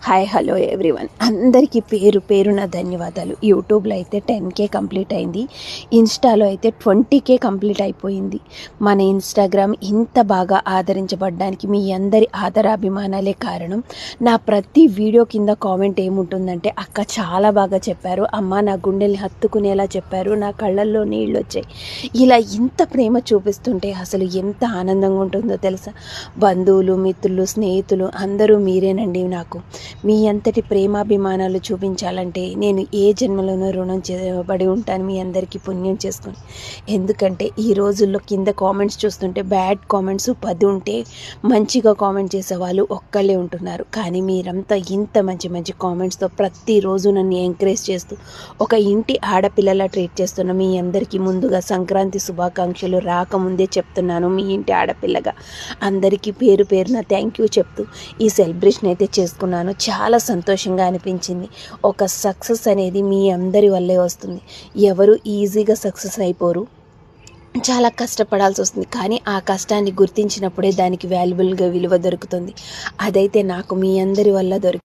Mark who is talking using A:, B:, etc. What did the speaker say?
A: Hi hello everyone, అందరికీ పేరు పేరున ధన్యవాదాలు. యూట్యూబ్లో అయితే 10K కంప్లీట్ అయింది, ఇన్స్టాలో అయితే 20K కంప్లీట్ అయిపోయింది. మన ఇన్స్టాగ్రామ్ ఇంత బాగా ఆదరించబడడానికి మీ అందరి ఆదరాభిమానాలే కారణం. నా ప్రతి వీడియో కింద కామెంట్ ఏముంటుందంటే, అక్క చాలా బాగా చెప్పారు, అమ్మ నా గుండెల్ని హత్తుకునేలా చెప్పారు, నా కళ్ళల్లో నీళ్ళు వచ్చాయి. ఇలా ఇంత ప్రేమ చూపిస్తుంటే అసలు ఎంత ఆనందంగా ఉంటుందో తెలుసా. బంధువులు, మిత్రులు, స్నేహితులు అందరూ మీరేనండి నాకు. మీ అంతటి ప్రేమాభిమానాలు చూపించాలంటే నేను ఏ జన్మలోనూ రుణం చేయబడి ఉంటాను మీ అందరికీ పుణ్యం చేసుకొని. ఎందుకంటే ఈ రోజుల్లో కింద కామెంట్స్ చూస్తుంటే బ్యాడ్ కామెంట్స్ 10 ఉంటే మంచిగా కామెంట్ చేసేవాళ్ళు ఒక్కళ్ళే ఉంటున్నారు. కానీ మీరంతా ఇంత మంచి మంచి కామెంట్స్తో ప్రతిరోజు నన్ను ఎంకరేజ్ చేస్తూ ఒక ఇంటి ఆడపిల్లలా ట్రీట్ చేస్తున్న మీ అందరికీ ముందుగా సంక్రాంతి శుభాకాంక్షలు రాకముందే చెప్తున్నాను. మీ ఇంటి ఆడపిల్లగా అందరికీ పేరు పేరున థ్యాంక్ యూ చెప్తూ ఈ సెలబ్రేషన్ అయితే చేసుకున్నాను. చాలా సంతోషంగా అనిపించింది. ఒక సక్సెస్ అనేది మీ అందరి వల్లే వస్తుంది. ఎవరు ఈజీగా సక్సెస్ అయిపోరు, చాలా కష్టపడాల్సి వస్తుంది. కానీ ఆ కష్టాన్ని గుర్తించినప్పుడే దానికి వాల్యుబుల్గా విలువ దొరుకుతుంది. అదైతే నాకు మీ అందరి వల్ల దొరికింది.